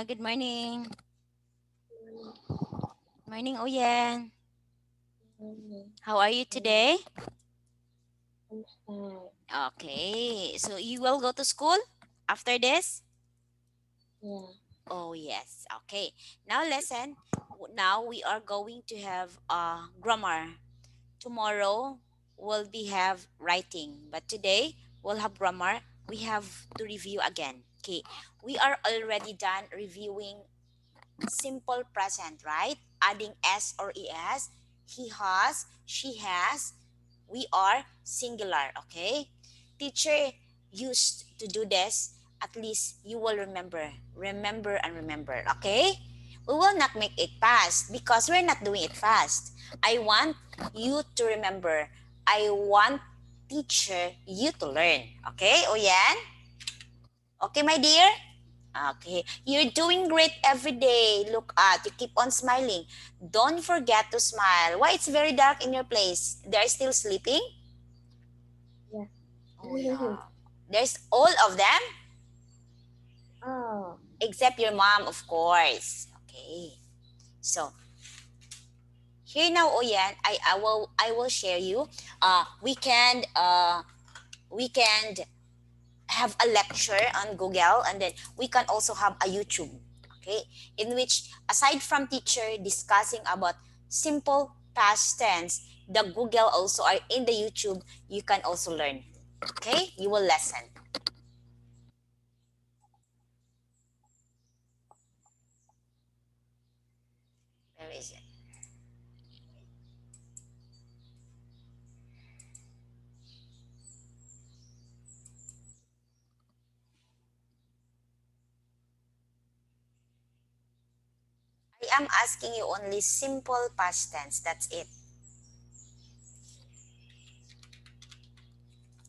Good morning. Morning, Oyen. How are you today? I'm fine. Okay, so you will go to school after this? Yeah. Oh, yes. Okay. Now listen. Now we are going to have grammar. Tomorrow we'll be have writing, but today we'll have grammar. We have to review again. Okay. We are already done reviewing simple present, right? Adding s or es. He has, she has, we are singular, okay? Teacher used to do this. At least you will remember, remember and remember, okay? We will not make it fast because we're not doing it fast. I want you to remember. I want teacher you to learn, okay? Oyan? Okay, my dear? Okay, you're doing great every day. Look at, you keep on smiling. Don't forget to smile. Why it's very dark in your place? They're still sleeping? Yeah. Oh yeah. There's all of them Oh. except your mom, of course. Okay. So here now, Oyan, I will share you. We can have a lecture on Google, and then we can also have a YouTube, okay, in which aside from teacher discussing about simple past tense, the Google also are in the YouTube. You can also learn. Okay, you will listen. Where is it? I am asking you only simple past tense. That's it.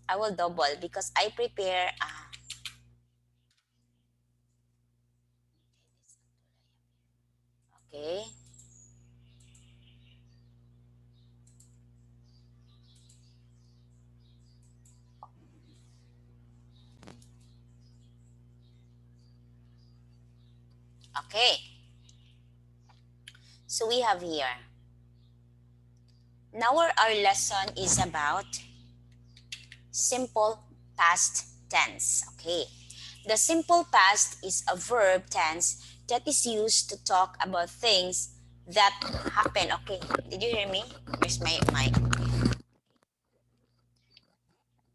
I will double because I prepare. Okay. Okay. So we have here. Now our lesson is about simple past tense. Okay. The simple past is a verb tense that is used to talk about things that happen. Okay. Did you hear me? Where's my mic?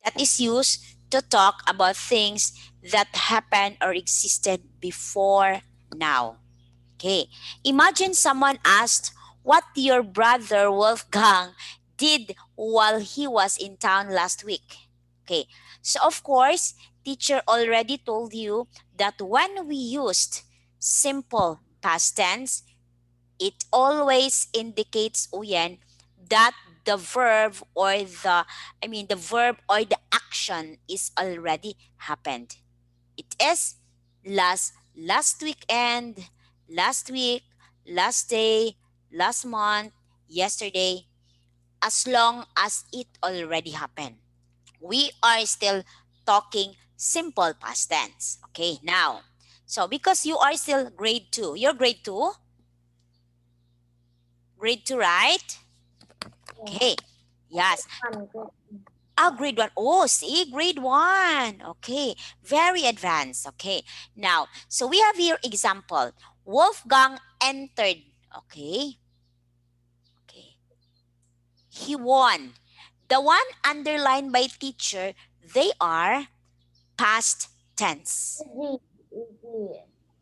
That is used to talk about things that happened or existed before now. Okay. Imagine someone asked what your brother Wolfgang did while he was in town last week. Okay. So of course, teacher already told you that when we used simple past tense, it always indicates Uyen that the verb or the verb or the action is already happened. It is last weekend, last week, last day, last month, yesterday, as long as it already happened. We are still talking simple past tense. Okay, now. So because you are still grade 2, you're grade 2? Grade 2, right? Yeah. Okay. Yes. I'm good. Ah, grade 1. Oh, see, grade 1. Okay. Very advanced. Okay. Now, so we have here example. Wolfgang entered. Okay. Okay. He won. The one underlined by teacher, they are past tense. Easy. Easy.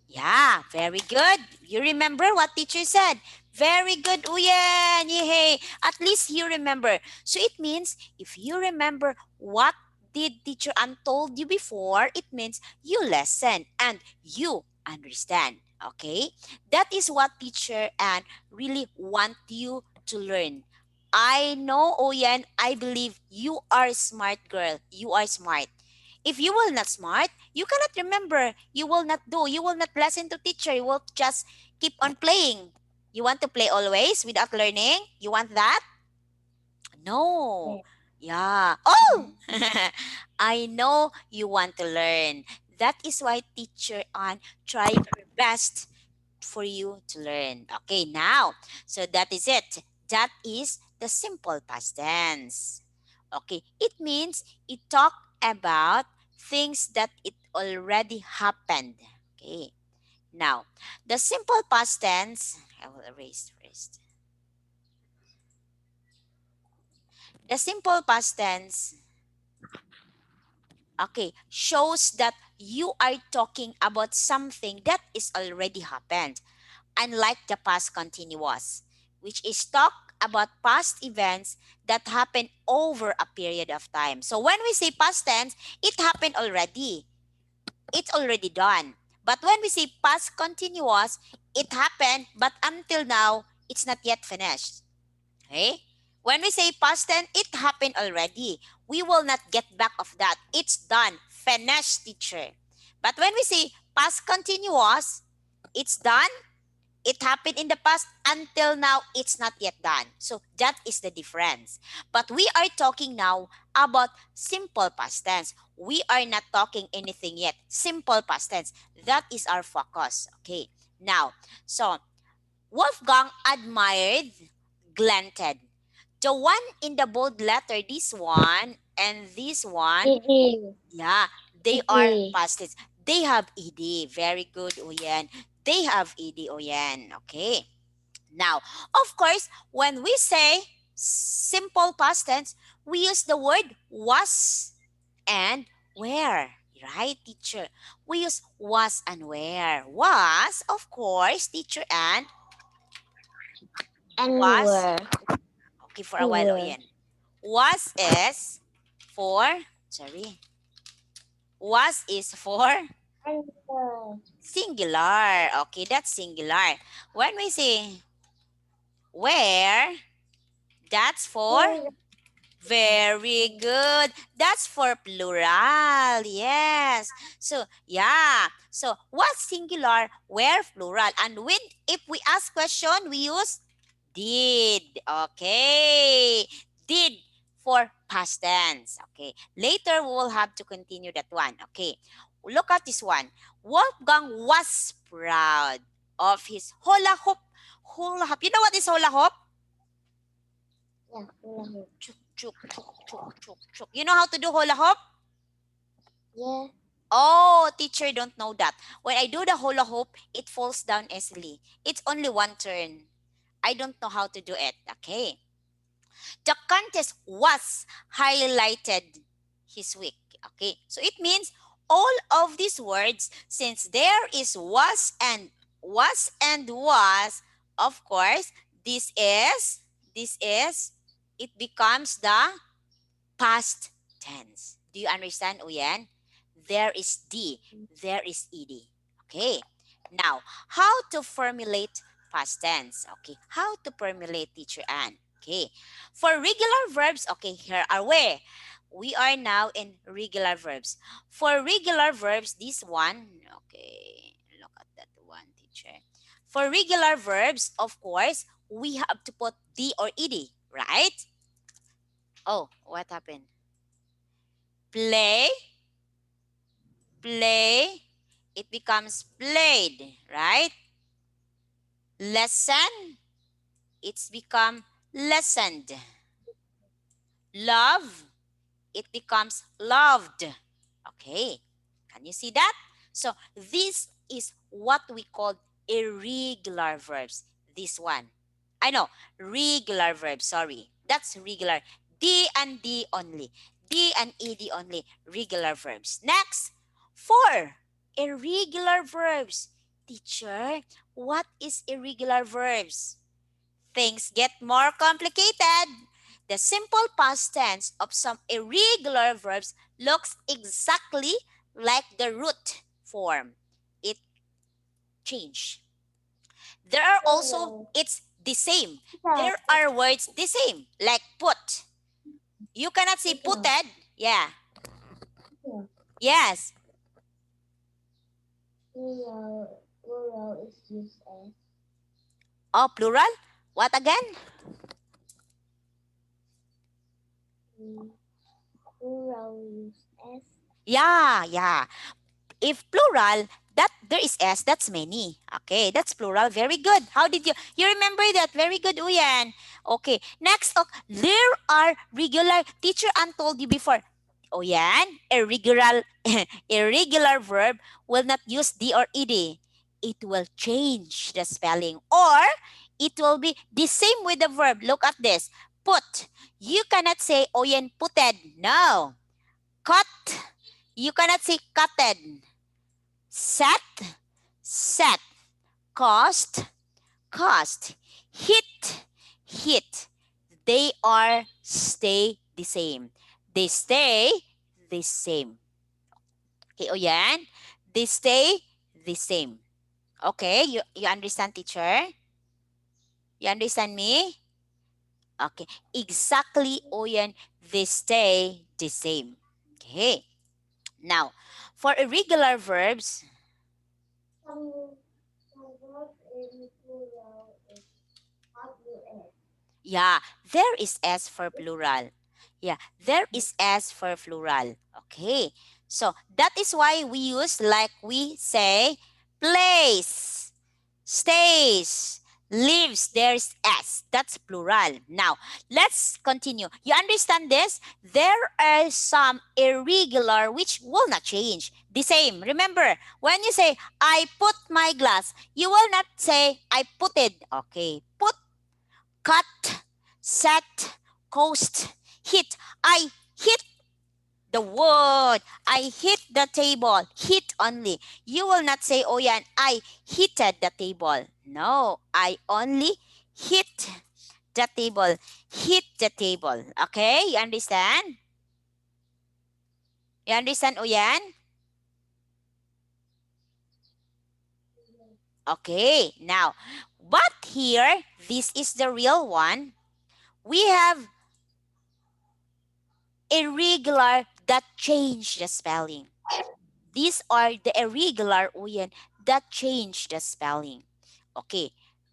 Yeah, very good. You remember what teacher said. Very good, Uyen. Yay. At least you remember. So it means if you remember what did teacher Ann told you before, it means you listen and you understand. Okay? That is what teacher Ann really want you to learn. I know, Uyen, I believe you are a smart girl. You are smart. If you will not smart, you cannot remember. You will not do. You will not listen to teacher. You will just keep on playing. You want to play always without learning? You want that? No. Yeah. Yeah. Oh! I know you want to learn. That is why teacher on try to best for you to learn. Okay, now, so that is it. That is the simple past tense. Okay, it means it talk about things that it already happened. Okay, now, the simple past tense, I will erase first. The simple past tense, okay, shows that you are talking about something that is already happened, unlike the past continuous, which is talk about past events that happen over a period of time. So when we say past tense, it happened already. It's already done. But when we say past continuous, it happened, but until now, it's not yet finished. Okay? When we say past tense, it happened already. We will not get back of that. It's done. Finished, teacher. But when we say past continuous, it's done. It happened in the past. Until now, it's not yet done. So that is the difference. But we are talking now about simple past tense. We are not talking anything yet. Simple past tense. That is our focus. Okay. Now, so Wolfgang admired Glanted. The one in the bold letter, this one and this one, ED. yeah, they are ED. past tense. They have ed. Very good, Uyen. They have ed, Uyen. Okay. Now, of course, when we say simple past tense, we use the word was and where. Right, teacher? We use was and where. Was, of course, teacher, and was. Anywhere. Okay, for a while, Anywhere. Uyen. Was is for, sorry, was is for Anywhere. singular. Okay, that's singular. When we say where, that's for Here. very good. That's for plural. Yes. So, yeah. So, what singular, where plural. And when if we ask question, we use did. Okay. Did for past tense. Okay. Later we will have to continue that one. Okay. Look at this one. Wolfgang was proud of his hula hoop. Hula hoop. You know what is hula hoop? Yeah, hula hoop. Chuk, chuk, chuk, chuk, chuk, chuk. You know how to do hula hoop? Yeah. Oh, teacher don't know that. When I do the hula hoop, it falls down easily. It's only one turn. I don't know how to do it. Okay. The contest was highlighted his week. Okay. So it means all of these words, since there is was, of course, this is, it becomes the past tense. Do you understand, Uyen? There is D, there is ED. Okay. Now, how to formulate past tense? Okay. How to formulate, teacher Anne? Okay. For regular verbs, okay, here are where. We are now in regular verbs. For regular verbs, this one, okay, look at that one, teacher. For regular verbs, of course, we have to put D or ED, right? Oh, what happened? Play, play, it becomes played, right? Lesson, it's become lessened. Love, it becomes loved. Okay, can you see that? So this is what we call irregular verbs. This one. I know, regular verbs, sorry. That's regular. D and D only. D and ED only. Regular verbs. Next, four. Irregular verbs. Teacher, what is irregular verbs? Things get more complicated. The simple past tense of some irregular verbs looks exactly like the root form. It changed. There are also, Hello. it's the same. Teacher. There are words the same, like put. You cannot say Teacher. putted. Yeah. Teacher. Yes. Plural is used as. Oh, plural? What again? Plural used as. Yeah, yeah. If plural, that there is S, that's many. Okay, that's plural. Very good. How did you remember that? Very good, Uyan. Okay, next, there are regular, teacher Ann told you before. Uyan, irregular, irregular verb will not use D or ED. It will change the spelling, or it will be the same with the verb. Look at this. Put. You cannot say Uyan puted. No. Cut. You cannot say cutted. Set, set. Cost, cost. Hit, hit. They are stay the same. They stay the same. Okay, o yan? They stay the same. Okay, you understand, teacher? You understand me? Okay, exactly, o yan. They stay the same. Okay. Now, for irregular verbs, Some words in plural is WS. yeah, there is S for plural. Yeah, there is S for plural. Okay. So that is why we use, like we say, plays, stays, lives. There's S. That's plural. Now, let's continue. You understand this? There are some irregular which will not change. The same. Remember, when you say, I put my glass, you will not say, I put it. Okay. Put, cut, set, coast, hit. I hit the wood. I hit the table. Hit only. You will not say, oh yan, I hitted the table. No, I only hit the table. Hit the table. Okay, you understand? You understand, Uyan? Okay, now, but here, this is the real one. We have irregular that change the spelling. These are the irregular uyan that change the spelling. Okay,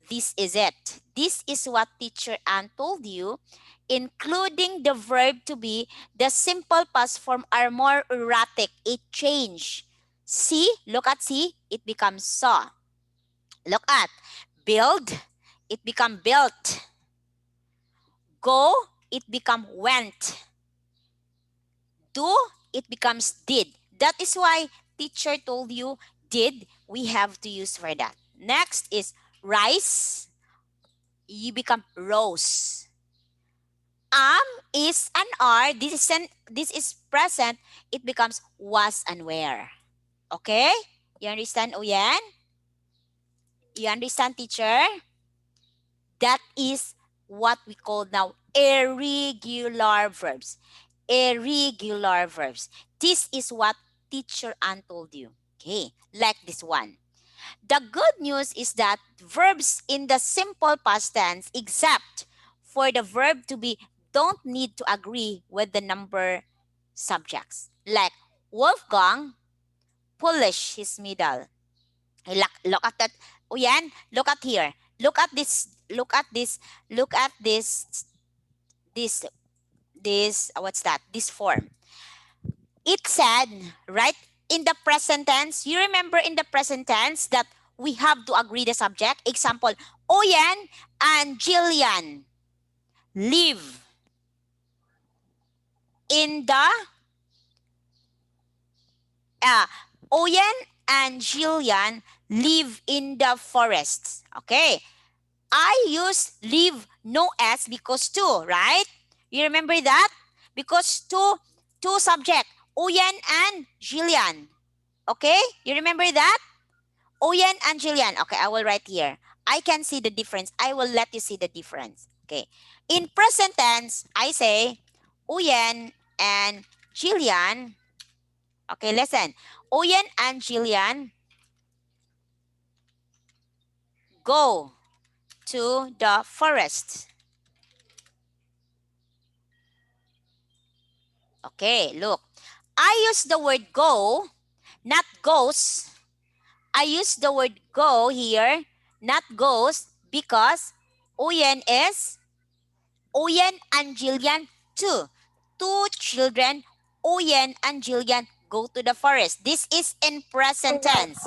this is it. This is what teacher Ann told you, including the verb to be, the simple past form are more erratic. It change. See, look at see, it becomes saw. Look at build, it become built. Go, it become went. Do, it becomes did. That is why teacher told you did, we have to use for that. Next is rice, you become rose. Is an R, this is present, it becomes was and were. Okay? You understand, Uyan? You understand, teacher? That is what we call now irregular verbs. Irregular verbs. This is what teacher Ann told you. Okay, like this one. The good news is that verbs in the simple past tense, except for the verb to be, don't need to agree with the number subjects. Like Wolfgang polish his middle. Look at that. Oh, yan. Look at here. Look at this. Look at this. Look at this. This. What's that? This form. It said, right, in the present tense. You remember in the present tense that we have to agree the subject. Example, Oyan and Jillian live in the uh, Oyan and Jillian live in the forests. Okay. I use live no S because two, right? You remember that? Because two subject, Uyan and Jillian. Okay? You remember that? Uyan and Jillian. Okay, I will write here. I can see the difference. I will let you see the difference. Okay. In present tense, I say Uyan and Jillian. Okay, listen. Uyan and Jillian go to the forest. Okay, look. I use the word go, not goes. I use the word go here, not goes, because Uyen is Uyen and Jillian two. Two children, Uyen and Jillian go to the forest. This is in present tense.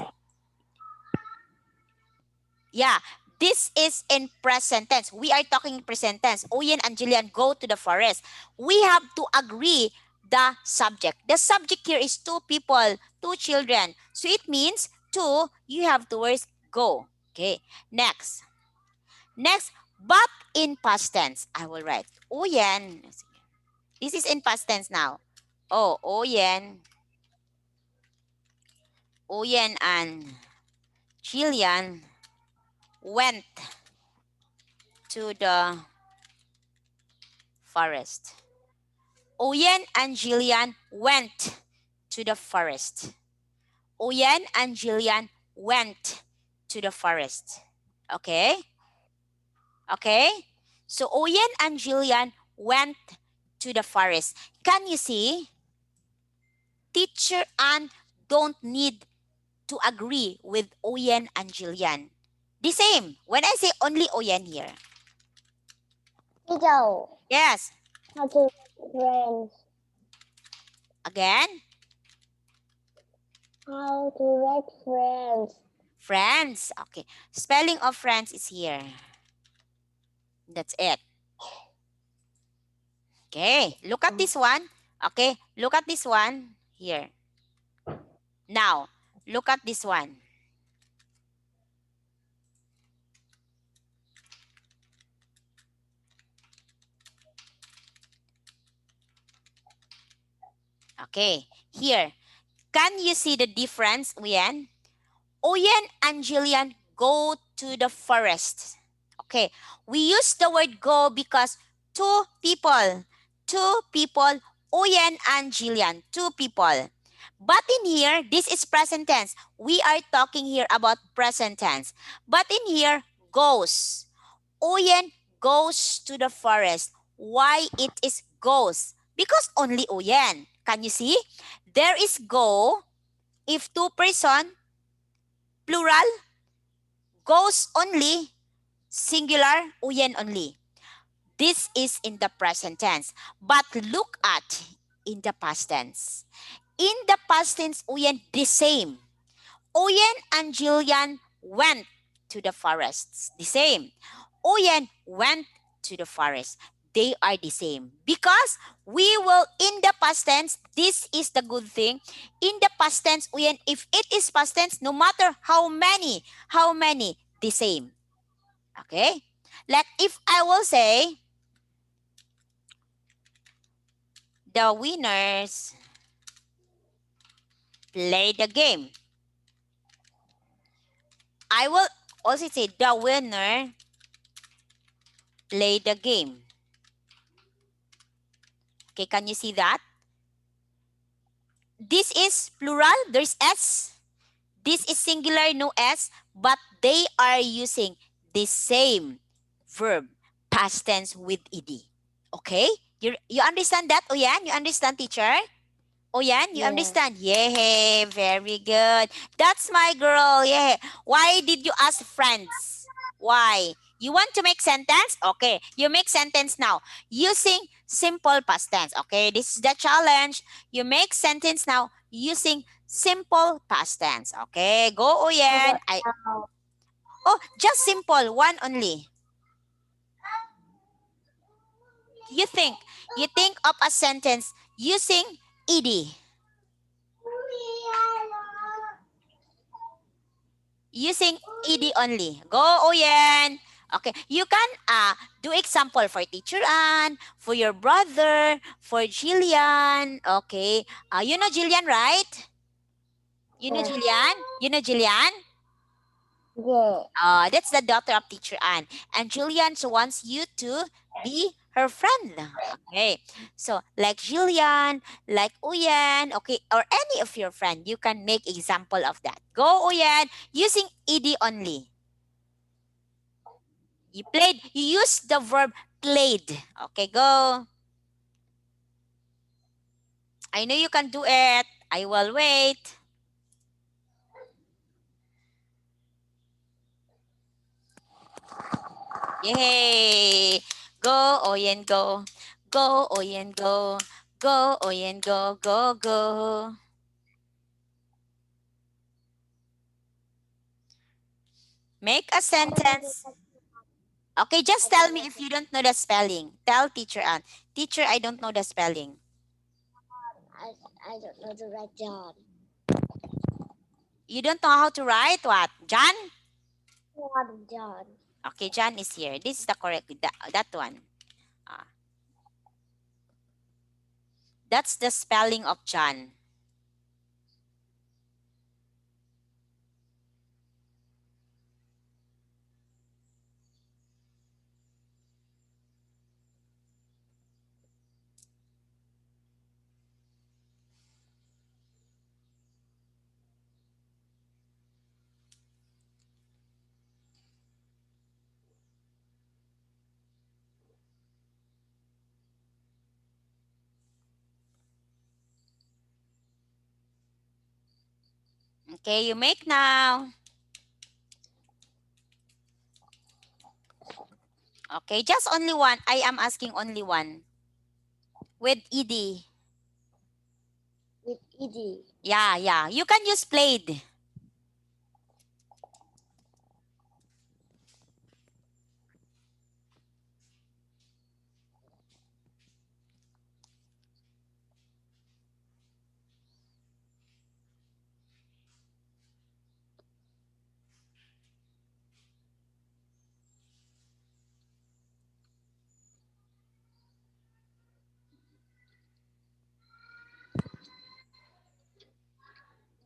Yeah, this is in present tense. We are talking present tense. Oyen and Jillian go to the forest. We have to agree the subject. The subject here is two people, two children. So it means two, you have to words go. Okay, next. Next, but in past tense. I will write Oyen. This is in past tense now. Oh, Oyen and Jillian went to the forest. Oyen and Jillian went to the forest. Oyen and Jillian went to the forest. Okay? Okay? So Oyen and Jillian went to the forest. Can you see? Teacher Anne don't need to agree with Oyen and Jillian. The same. When I say only Oyen here. Teacher, Yes. how to friends? Again. How to write friends? Friends. Okay. Spelling of friends is here. That's it. Okay. Look at this one. Okay. Look at this one here. Now, look at this one. Okay. Here. Can you see the difference, Uyen? Oyen and Jillian go to the forest. Okay, we use the word go because two people, Oyen and Jillian, two people. But in here, this is present tense. We are talking here about present tense. But in here, goes. Oyen goes to the forest. Why it is goes? Because only Oyen. Can you see? There is go if two person, plural, goes only, singular, uyen only. This is in the present tense. But look at in the past tense. In the past tense, uyen, the same. Uyen and Jillian went to the forests. The same. Uyen went to the forest. They are the same. Because we will, in the past tense, this is the good thing. In the past tense, Uyen, if it is past tense, no matter how many, the same. Okay? Like if I will say, the winners play the game. I will also say the winner play the game. Okay, can you see that? This is plural, there's S. This is singular, no S, but they are using the same verb, past tense with ed. Okay? You understand that, Oyan? You understand, teacher? Oyan, you Yeah. understand? Yay, very good. That's my girl. Yeah. Why did you ask friends? Why? You want to make sentence? Okay, you make sentence now using simple past tense. Okay, this is the challenge. You make sentence now using simple past tense. Okay, go Oyen. What now? Oh, just simple, one only. You think, you think of a sentence using ed. Using ed only. Go, Oyen. Okay, you can do example for teacher Ann, for your brother, for Jillian. Okay, you know Jillian, right? You know Yeah. Jillian? You know Jillian? Yeah. That's the daughter of teacher Ann. And Jillian wants you to be her friend. Okay. So like Jillian, like Uyan, okay, or any of your friend, you can make example of that. Go Uyan, using ed only. You played, you use the verb played. Okay, go. I know you can do it. I will wait. Yay! Go, Oyen, go. Go, Oyen, go. Go, Oyen, go, go, go. Make a I don't know the sentence. right. Okay, just I tell don't me know if the you don't know the spelling. Tell teacher Ann. Teacher, I don't know the spelling. I I don't know the right John. You don't know how to write what? John? What John? Okay, John is here. This is the correct, that one. Ah, that's the spelling of John. Okay, you make now. Okay, just only one. I am asking only one. With ed. With ed. Yeah, yeah. You can use played.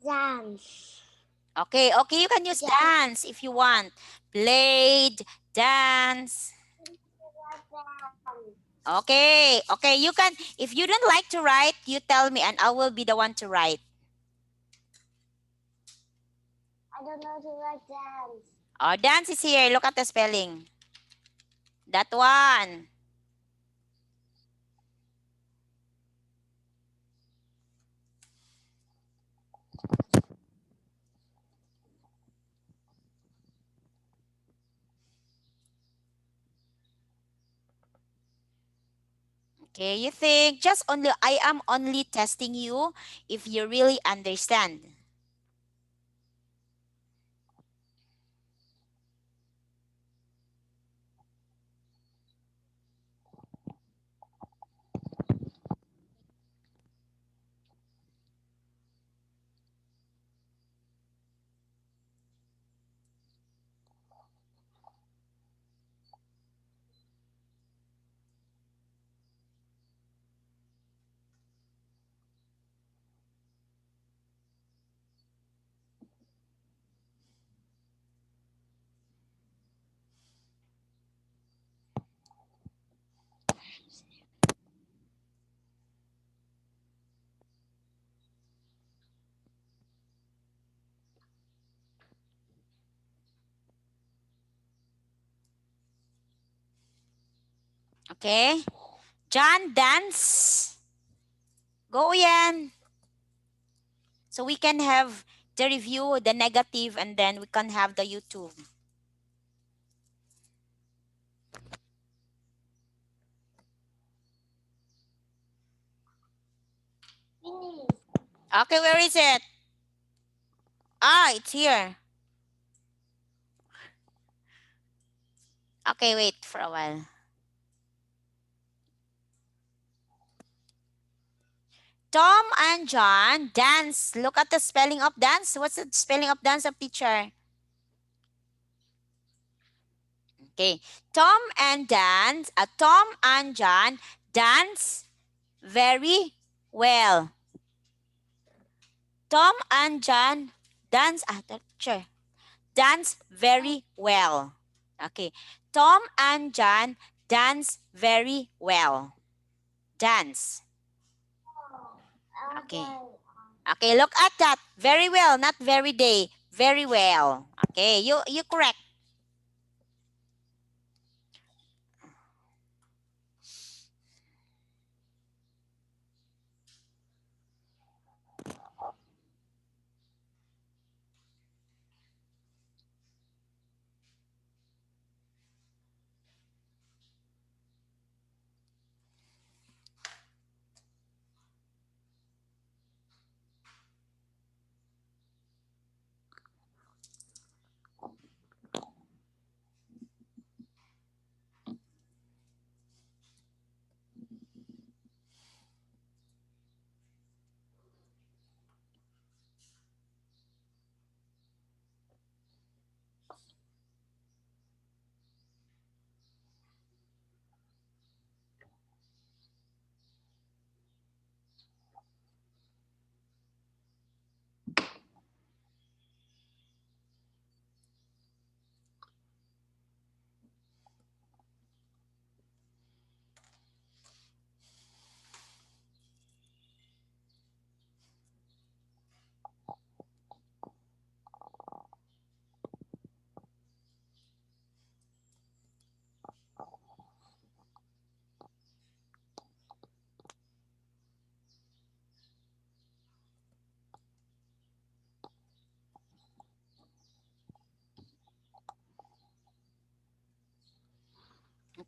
Dance. Okay, okay. You can use Dance. dance if you want. Played, dance. Okay, okay. You can, if you don't like to write, you tell me and I will be the one to write. I don't know the right dance. Oh, dance is here. Look at the spelling. That one. Okay, you think just only, I am only testing you if you really understand. Okay? John, dance. Go yan. So we can have the review, the negative, and then we can have the YouTube. Finish. Okay, where is it? Ah, it's here. Okay, wait for a while. Tom and John dance. Look at the spelling of dance. What's the spelling of dance of teacher? Okay. Tom and John dance very well. Tom and John dance, teacher, dance very well. Okay. Tom and John dance very well. Dance. Okay. Okay. Okay, look at that. Very well, not very day. Very well. Okay, you correct.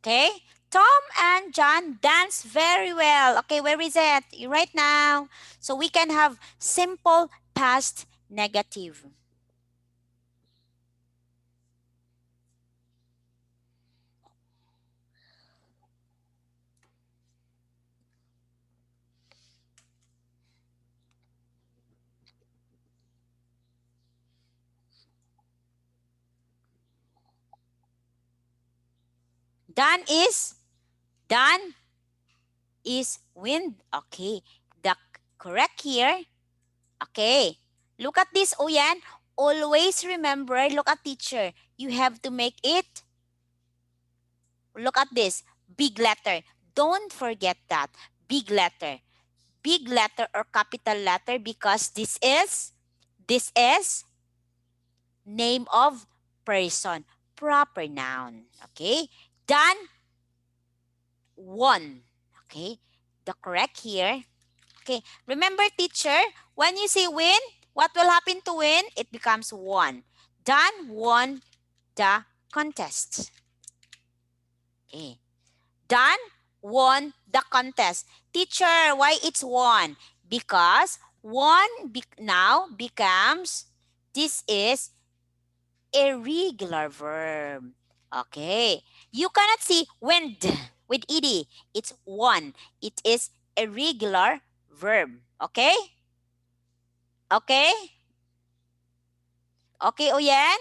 Okay? Tom and John dance very well. Okay, where is it? Right now. So we can have simple past negative. Done is done is wind. Okay. The correct here. Okay. Look at this, Oyan. Always remember, look at teacher. You have to make it, look at this, big letter. Don't forget that. Big letter. Big letter or capital letter because this is name of person, proper noun. Okay? Done, won. Okay? The correct here. Okay. Remember, teacher, when you say win, what will happen to win? It becomes won. Done, won the contest. Okay. Done, won the contest. Teacher, why it's won? Because now becomes, this is irregular verb. Okay. You cannot see wind with ed. It's one. It is irregular verb. Okay? Okay? Okay, Oyen?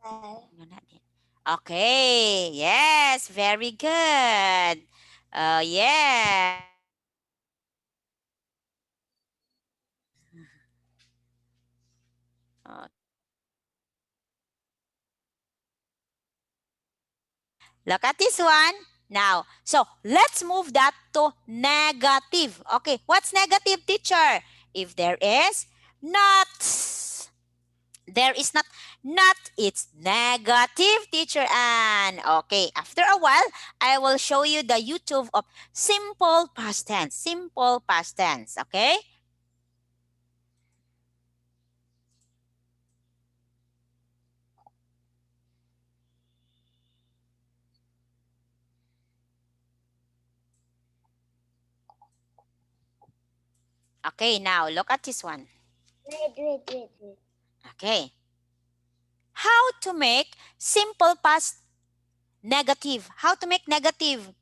Okay. No, not yet. Okay. Yes, very good. Yeah. Uh, Look at this one. Now, so let's move that to negative. Okay, what's negative, teacher? If there is not, there is not, it's negative, teacher Anne. Okay, after a while, I will show you the YouTube of simple past tense. Simple past tense, okay? Okay, now look at this one. Wait. Okay. How to make simple past negative. How to make negative?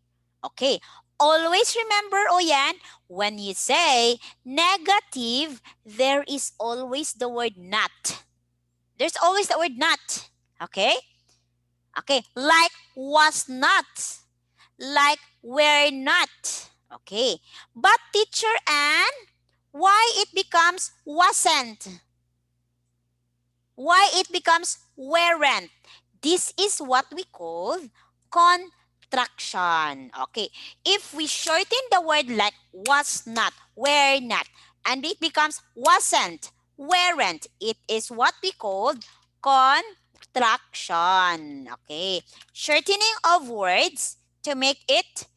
Okay. Always remember, Oyan, when you say negative, there is always the word not. There's always the word not. Okay? Okay. Like was not. Like were not. Okay. But teacher Anne, why it becomes wasn't? Why it becomes weren't? This is what we call contraction. Okay. If we shorten the word like was not, were not, and it becomes wasn't, weren't, it is what we call contraction. Okay. Shortening of words to make it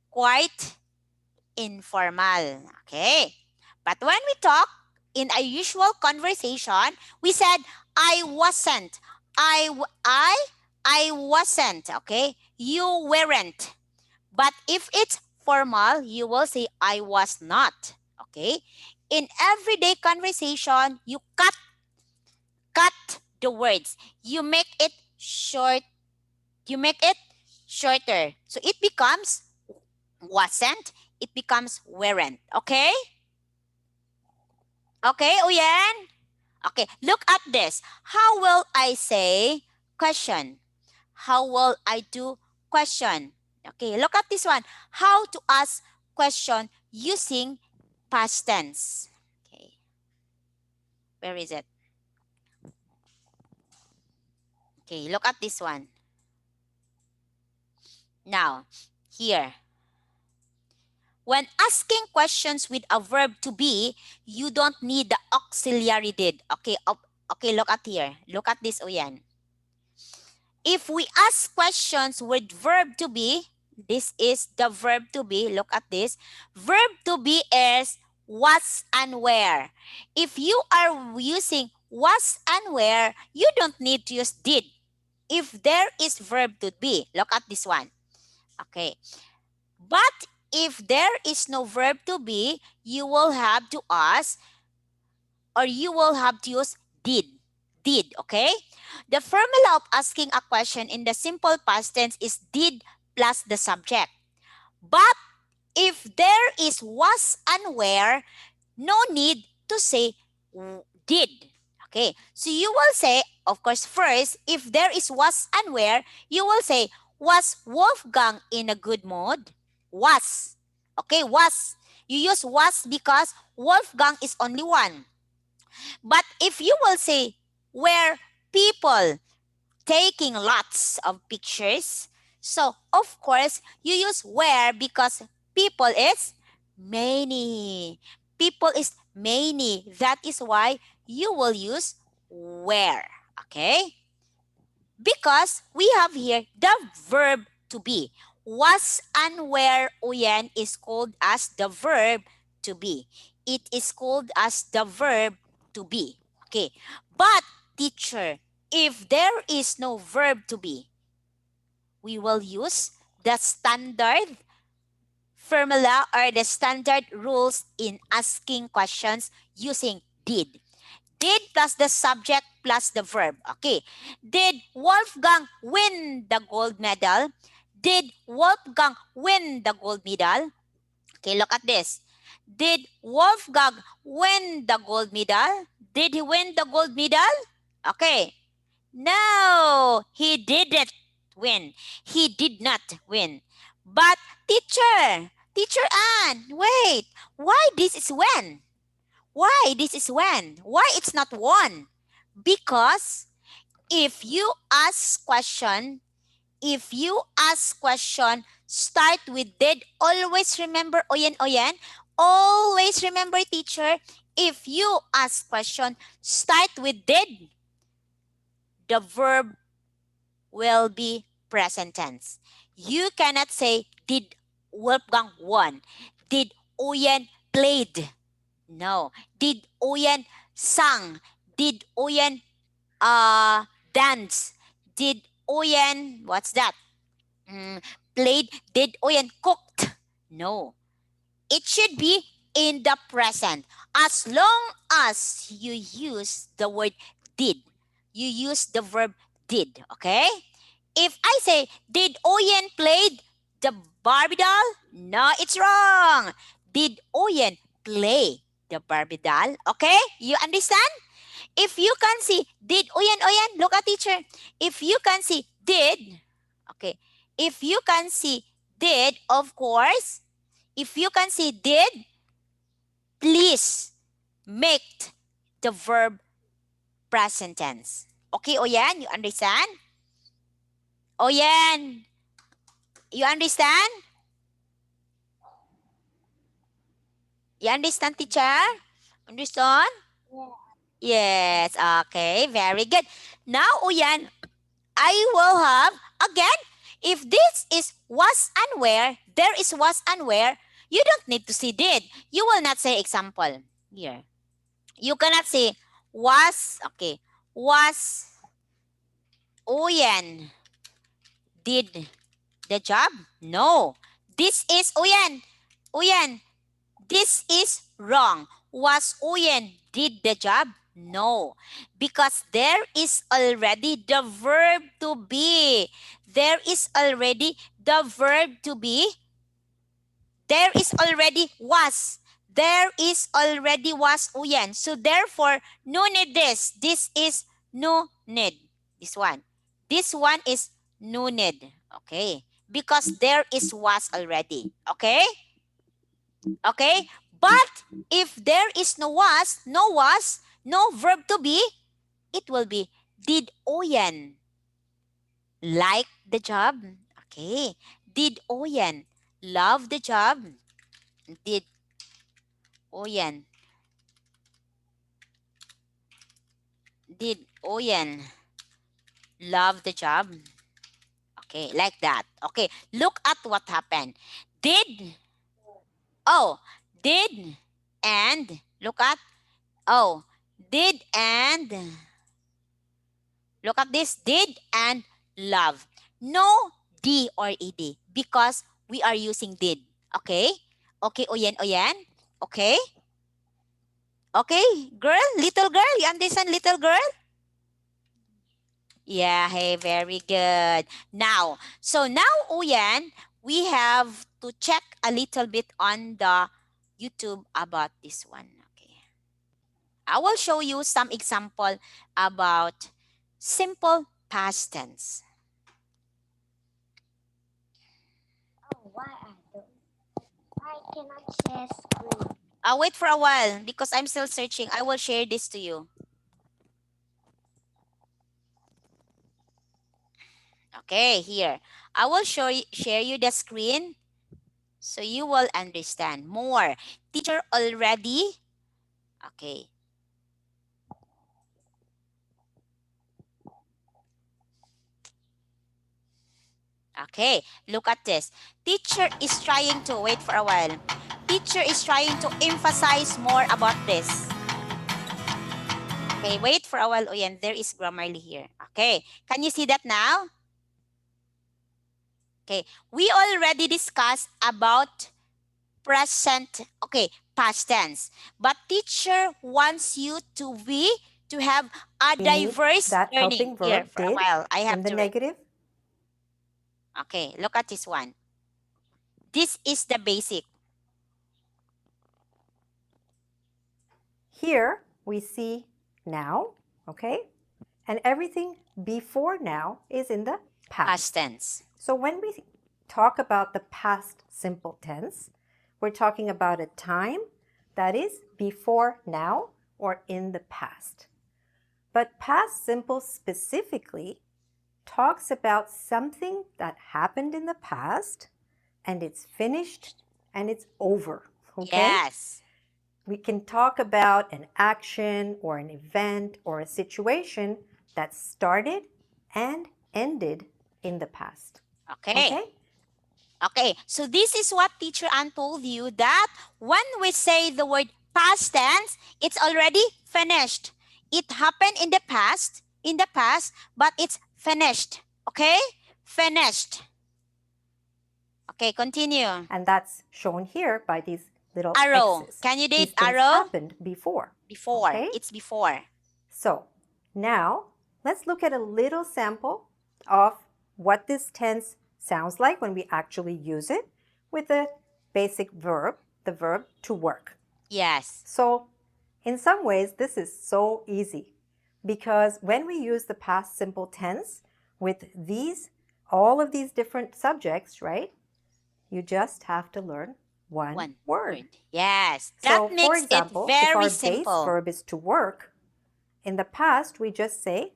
quite informal. Okay. But when we talk in a usual conversation, we said, I wasn't. I, w- I wasn't. Okay. You weren't. But if it's formal, you will say, I was not. Okay. In everyday conversation, you cut the words. You make it short. You make it shorter. So it becomes wasn't. It becomes weren't. Okay? Okay, Uyen? Okay, look at this. How will I say question? How will I do question? Okay, look at this one. How to ask question using past tense. Okay, where is it? Okay, look at this one. Now, here. When asking questions with a verb to be, you don't need the auxiliary did. Okay, okay, look at here. Look at this, Uyan. If we ask questions with verb to be, this is the verb to be. Look at this. Verb to be is was and where. If you are using was and where, you don't need to use did. if there is verb to be. Look at this one. Okay. But if there is no verb to be, you will have to ask, or you will have to use did. Did, okay? The formula of asking a question in the simple past tense is did plus the subject. But if there is was and were, no need to say did. Okay, so you will say, of course, first, if there is was and where, you will say, was Wolfgang in a good mood? Was. Okay, was. You use was because Wolfgang is only one. But if you will say, where people taking lots of pictures, so of course, you use where because people is many. People is many. That is why you will use where. Okay? Because we have here the verb to be. Was and where uyan is called as the verb to be. It is called as the verb to be. Okay. But teacher, if there is no verb to be, we will use the standard formula or the standard rules in asking questions using did. Did plus the subject plus the verb. Okay. Did Wolfgang win the gold medal? Did Wolfgang win the gold medal? Okay, look at this. Did Wolfgang win the gold medal? Did he win the gold medal? Okay. No, he didn't win. He did not win. But teacher Anne, wait. Why this is when? Why this is when? Why it's not won? Because if you ask question, start with did. Always remember oyen oyen. Always remember teacher. If you ask question, start with did. The verb will be present tense. You cannot say, did Wolfgang won? Did Oyen played? No. Did Oyen sang? Did Oyen dance? Did Oyen, what's that? Played? Did Oyen cooked? No. It should be in the present. As long as you use the word did, you use the verb did, okay? If I say, did Oyen played the Barbie doll? No, it's wrong. Did Oyen play the Barbie doll? Okay? You understand? If you can see, did Oyen, look at teacher. If you can see, did, okay. If you can see, did, of course, if you can see did, please make the verb present tense. Okay, Oyen, you understand? Oyen, you understand? You understand, teacher? Understand? Yeah. Yes, okay, very good. Now, Oyen, I will have, again, if this is was and where, there is was and where, you don't need to see did. You will not say example here. You cannot say was, okay, was Oyen did the job? No. This is Uyen. Uyen, this is wrong. Was Uyen did the job? No. Because there is already the verb to be. There is already the verb to be. There is already was. There is already was Uyen. So therefore, no need this. This is no need. This one. This one is no need. Okay. Because there is was already. Okay? Okay? But if there is no verb to be, it will be did Oyen like the job? Okay. Did Oyen love the job? Did Oyen Oyen love the job? Okay, like that. Okay, look at what happened. Did, oh, did and, look at, oh, did and, look at this, did and love. No D or ED because we are using did. Okay? Okay, Oyen, Oyen? Okay? Okay, girl, little girl, you understand, little girl? Yeah, hey, very good. Now, Uyan, we have to check a little bit on the YouTube about this one. Okay. I will show you some example about simple past tense. Oh, why cannot share screen? I'll wait for a while because I'm still searching. I will share this to you. Okay, here. I will share you the screen so you will understand more. Teacher already? Okay. Okay, look at this. Teacher is trying to, wait for a while. Teacher is trying to emphasize more about this. Okay, wait for a while, Oyen. There is Grammarly here. Okay, can you see that now? Okay, we already discussed about present, okay, past tense. But teacher wants you to have a We need diverse that learning. helping Here, verb for a did while, I have in the to write. negative. Okay, look at this one. This is the basic. Here we see now, okay? And everything before now is in the past. Past tense. So when we talk about the past simple tense, we're talking about a time that is before now or in the past. But past simple specifically talks about something that happened in the past and it's finished and it's over, okay? Yes. We can talk about an action or an event or a situation that started and ended in the past. Okay. Okay, so this is what Teacher Ann told you, that when we say the word past tense, it's already finished. It happened in the past, but it's finished. Okay? Finished. Okay, continue. And that's shown here by these little Arrow. X's. Can you These date things arrow? happened before. Before. Okay? It's before. So now let's look at a little sample of what this tense sounds like when we actually use it with the basic verb, the verb to work. Yes. So in some ways, this is so easy because when we use the past simple tense with all of these different subjects, right? You just have to learn one word. Yes. So, That for makes example, it if very our simple. base verb is to work, in the past we just say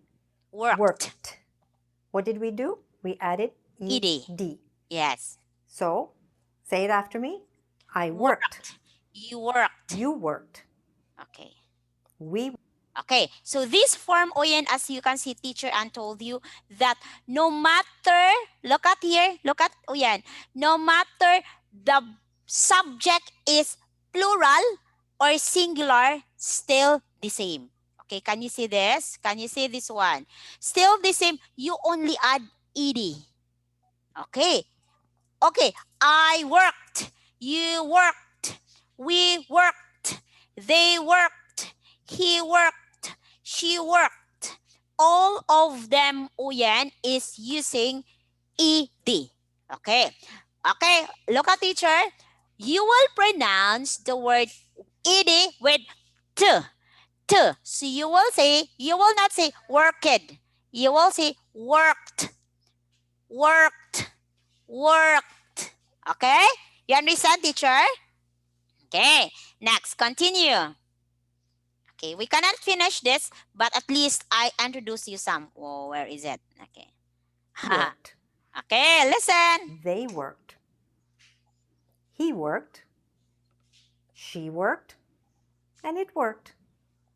Worked. What did we do? We added ed. Yes. So, say it after me. I worked. You worked. You worked. Okay. We. Okay, so this form, Oyen, as you can see, Teacher Ann told you that no matter, look at here, look at Oyen, no matter the subject is plural or singular, still the same. Okay, can you see this? Can you see this one? Still the same, you only add ed. Okay, okay, I worked, you worked, we worked, they worked, he worked, she worked. All of them, Uyan, is using ed. Okay. Okay, look at teacher. You will pronounce the word ed with t. T. So you will not say worked. You will say worked. Worked. Worked. Okay? You understand, teacher? Okay. Next, continue. Okay, we cannot finish this, but at least I introduce you some. Oh, where is it? Okay. Worked. Okay, listen. They worked. He worked. She worked. And it worked.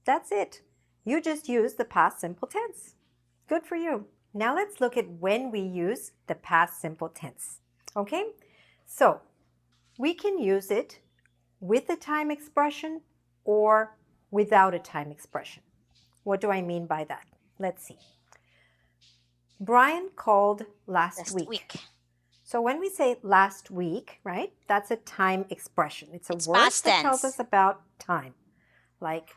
That's it. You just used the past simple tense. Good for you. Now let's look at when we use the past simple tense. Okay? So, we can use it with a time expression or without a time expression. What do I mean by that? Let's see. Brian called last Last week. week. So when we say last week, right, that's a time expression. It's a It's word past that tells tense. us about time, like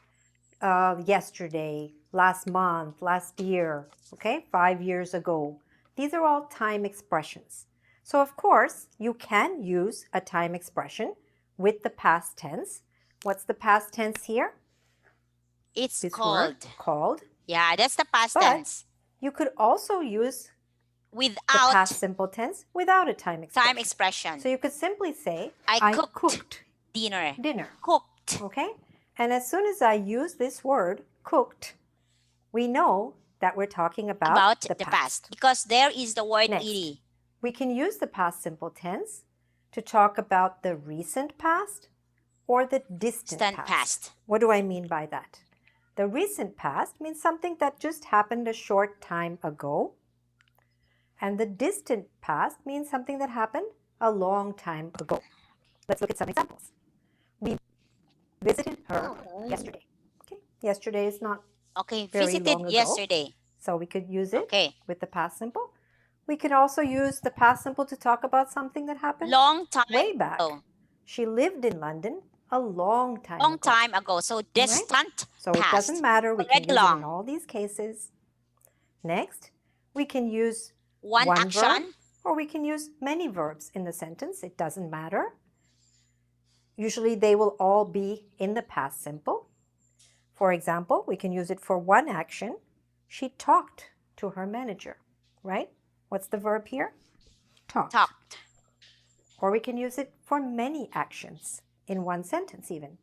yesterday, last month, last year, okay, 5 years ago. These are all time expressions. So of course, you can use a time expression with the past tense. What's the past tense here? It's This called. word, called. Yeah, that's the past But tense. you could also use the Without past simple tense without a time expression. time expression. So you could simply say, I cooked cooked dinner. dinner. Cooked. Okay? And as soon as I use this word, cooked, we know that we're talking about the past. Because there is the word Next, ed. we can use the past simple tense to talk about the recent past or the distant Distant past. past. What do I mean by that? The recent past means something that just happened a short time ago. And the distant past means something that happened a long time ago. Let's look at some examples. We visited her yesterday. Okay, yesterday is not Okay, very visited long ago, yesterday. so we could use it Okay. with the past simple. We can also use the past simple to talk about something that happened Long time way back. ago. She lived in London a long time Long ago. time ago. So distant So it doesn't past. matter. We can Already use it in long. all these cases. Next, we can use One verb, action. or we can use many verbs in the sentence. It doesn't matter. Usually they will all be in the past simple. For example, we can use it for one action. She talked to her manager, right? What's the verb here? Talked. Talked. Or we can use it for many actions in one sentence even.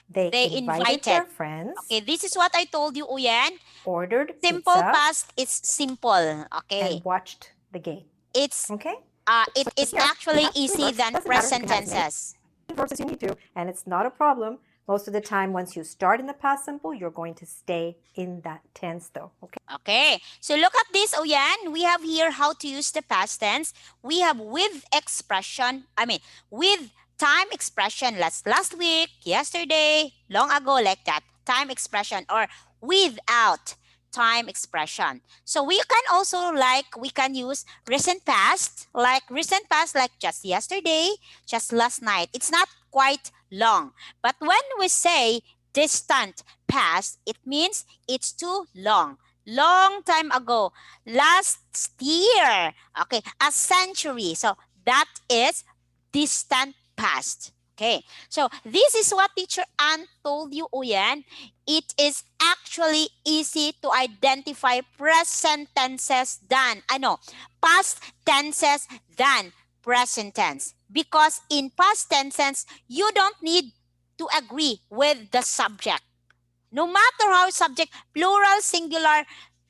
They invited their friends. Okay, this is what I told you, Uyen. Ordered Simple pizza, past is simple. Okay. and watched the game. It's Okay? it is Here, we actually have three easy verbs. than Doesn't matter, present you can have as many tenses. verbs as you need to, and it's not a problem. Most of the time, once you start in the past simple, you're going to stay in that tense though. Okay? Okay, so look at this, Oyan. We have here how to use the past tense. We have with expression, with time expression, last week, yesterday, long ago, like that, time expression, or without time expression. So we can also, we can use recent past, like just yesterday, just last night. It's not quite long. But when we say distant past, it means it's too long. Long time ago, last year, okay, a century. So that is distant past. Okay, so this is what Teacher Ann told you, Uyen. It is actually easy to identify present tenses than, past tenses than present tense. Because in past tenses, you don't need to agree with the subject. No matter how subject, plural, singular,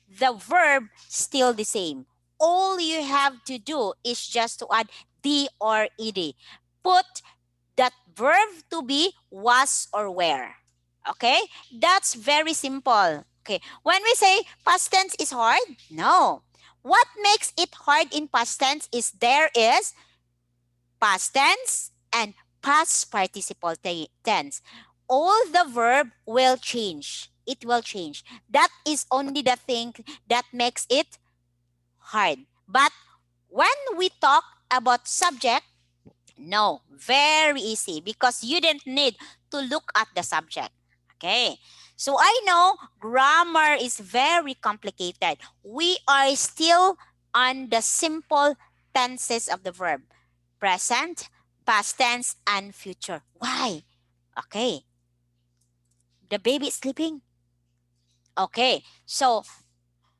the verb still the same. All you have to do is just to add the or ed. Put that verb to be was or were. Okay? That's very simple. Okay. When we say past tense is hard, no. What makes it hard in past tense is there is past tense and past participle tense. All the verb will change. It will change. That is only the thing that makes it hard. But when we talk about subject, no, very easy because you didn't need to look at the subject. Okay, so I know grammar is very complicated. We are still on the simple tenses of the verb. Present, past tense, and future. Why? Okay. The baby is sleeping. Okay. So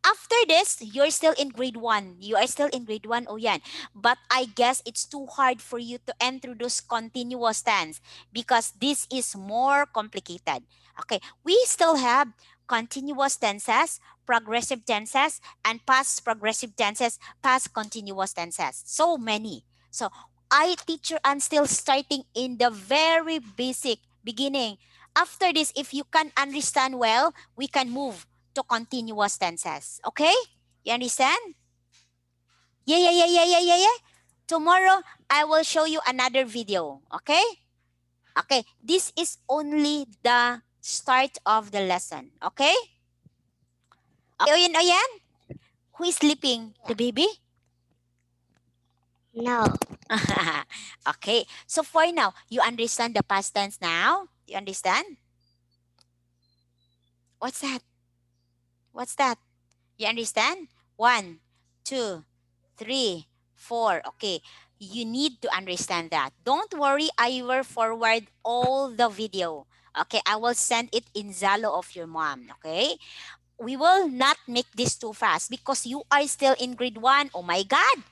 after this, you're still in grade 1. You are still in grade 1, Oyan. But I guess it's too hard for you to introduce continuous tense because this is more complicated. Okay, we still have continuous tenses, progressive tenses, and past progressive tenses, past continuous tenses. So many. So I, teacher, I'm still starting in the very basic beginning. After this, if you can understand well, we can move to continuous tenses. Okay? You understand? Yeah. Tomorrow, I will show you another video. Okay? Okay. This is only the start of the lesson. Okay? Okay, Oyan? Who is sleeping? The baby? No. Okay. So for now, you understand the past tense now? You understand? What's that? What's that? You understand? One, two, three, four. Okay. You need to understand that. Don't worry, I will forward all the video. Okay, I will send it in Zalo of your mom. Okay, we will not make this too fast because you are still in grade one. Oh my God,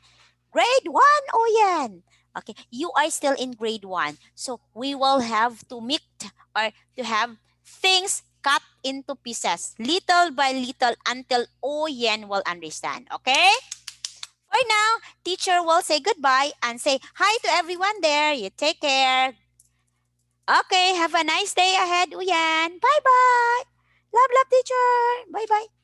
grade one, oh yan. Okay, you are still in grade one. So we will have to make or to have things cut into pieces little by little until oh yan will understand. Okay? For now, teacher will say goodbye and say hi to everyone there. You take care. Okay, have a nice day ahead, Uyan. Bye bye. Love, love, teacher. Bye bye.